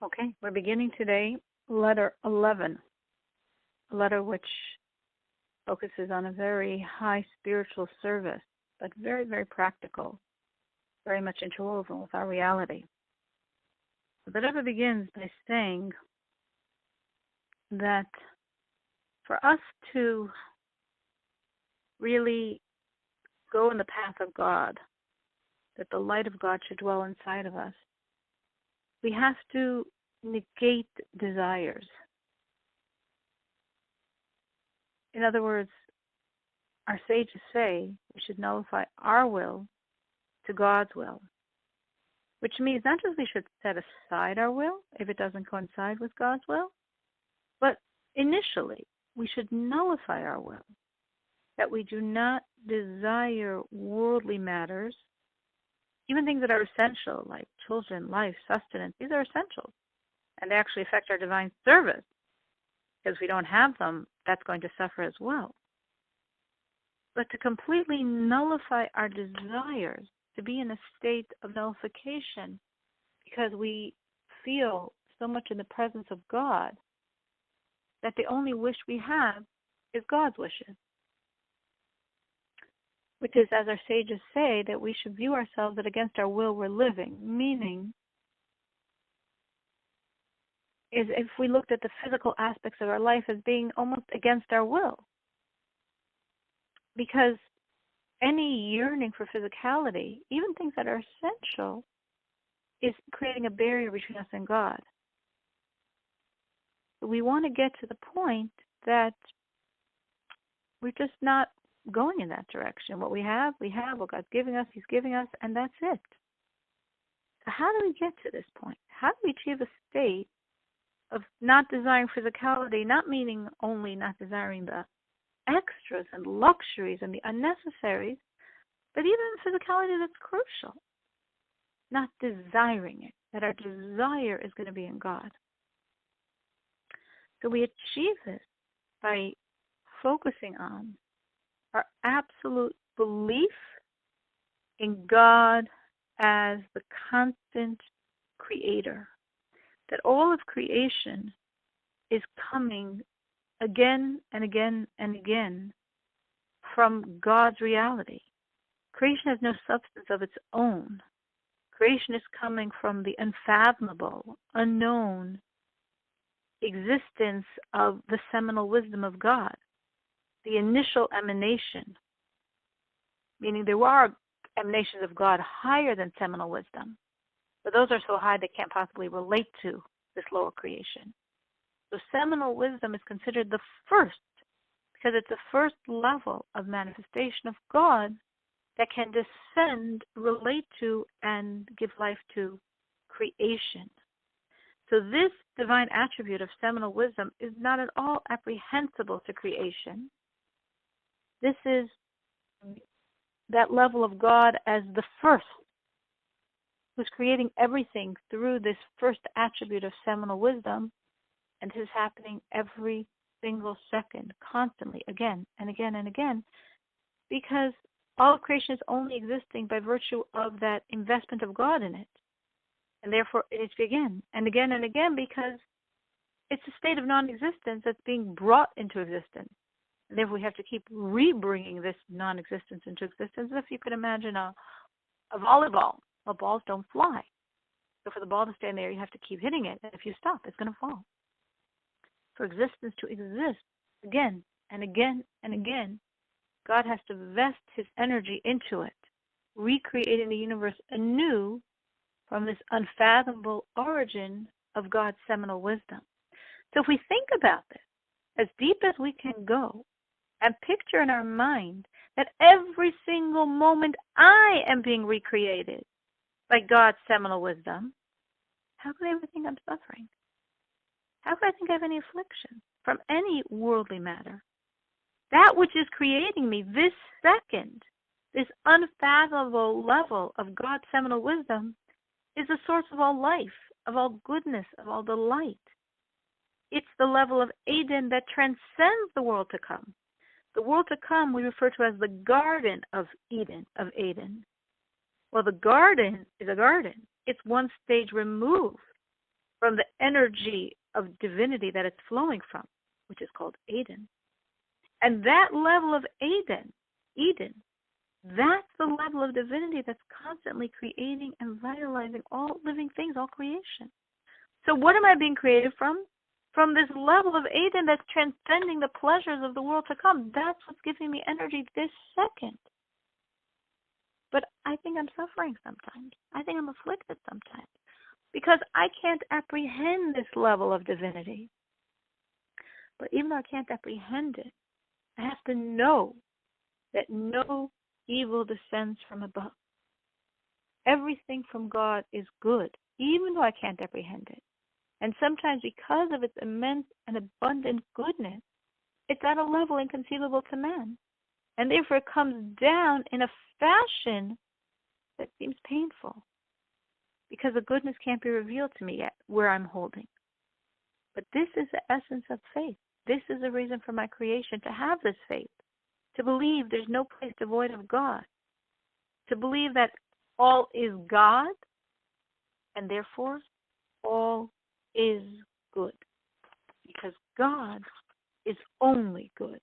Okay, we're beginning today, letter 11, a letter which focuses on a very high spiritual service, but very, very practical, very much interwoven with our reality. The letter begins by saying that for us to really go in the path of God, that the light of God should dwell inside of us, we have to negate desires. In other words, our sages say we should nullify our will to God's will, which means not just we should set aside our will if it doesn't coincide with God's will, but initially we should nullify our will, that we do not desire worldly matters, even things that are essential, like children, life, sustenance. These are essentials, and they actually affect our divine service, because if we don't have them, that's going to suffer as well. But to completely nullify our desires, to be in a state of nullification, because we feel so much in the presence of God, that the only wish we have is God's wishes. Which is, as our sages say, that we should view ourselves that against our will we're living, meaning is if we looked at the physical aspects of our life as being almost against our will. Because any yearning for physicality, even things that are essential, is creating a barrier between us and God. We want to get to the point that we're just not going in that direction. What we have, what God's giving us, He's giving us, and that's it. So how do we get to this point? How do we achieve a state of not desiring physicality, not meaning only not desiring the extras and luxuries and the unnecessaries, but even physicality that's crucial, not desiring it, that our desire is going to be in God. So we achieve this by focusing on our absolute belief in God as the constant creator, that all of creation is coming again and again and again from God's reality. Creation has no substance of its own. Creation is coming from the unfathomable, unknown existence of the seminal wisdom of God, the initial emanation, meaning there are emanations of God higher than seminal wisdom, but those are so high they can't possibly relate to this lower creation. So seminal wisdom is considered the first, because it's the first level of manifestation of God that can descend, relate to, and give life to creation. So this divine attribute of seminal wisdom is not at all apprehensible to creation. This is that level of God as the first, who's creating everything through this first attribute of seminal wisdom, and this is happening every single second, constantly, again and again and again, because all of creation is only existing by virtue of that investment of God in it. And therefore it is again and again and again, because it's a state of non-existence that's being brought into existence. And therefore we have to keep re-bringing this non-existence into existence. If you could imagine a volleyball, well, balls don't fly. So for the ball to stay in there, you have to keep hitting it. And if you stop, it's going to fall. For existence to exist again and again and again, God has to vest His energy into it, recreating the universe anew from this unfathomable origin of God's seminal wisdom. So if we think about this, as deep as we can go, and picture in our mind that every single moment I am being recreated by God's seminal wisdom, how could I ever think I'm suffering? How could I think I have any affliction from any worldly matter? That which is creating me this second, this unfathomable level of God's seminal wisdom, is the source of all life, of all goodness, of all delight. It's the level of Eden that transcends the world to come. The world to come we refer to as the Garden of Eden, of Eden. Well, the garden is a garden. It's one stage removed from the energy of divinity that it's flowing from, which is called Eden. And that level of Eden, that's the level of divinity that's constantly creating and vitalizing all living things, all creation. So what am I being created from? From this level of Eden that's transcending the pleasures of the world to come. That's what's giving me energy this second. But I think I'm suffering sometimes. I think I'm afflicted sometimes. Because I can't apprehend this level of divinity. But even though I can't apprehend it, I have to know that no evil descends from above. Everything from God is good, even though I can't apprehend it. And sometimes because of its immense and abundant goodness, it's at a level inconceivable to man. And therefore it comes down in a fashion that seems painful. Because the goodness can't be revealed to me yet where I'm holding. But this is the essence of faith. This is the reason for my creation, to have this faith. To believe there's no place devoid of God. To believe that all is God, and therefore all is good. Because God is only good.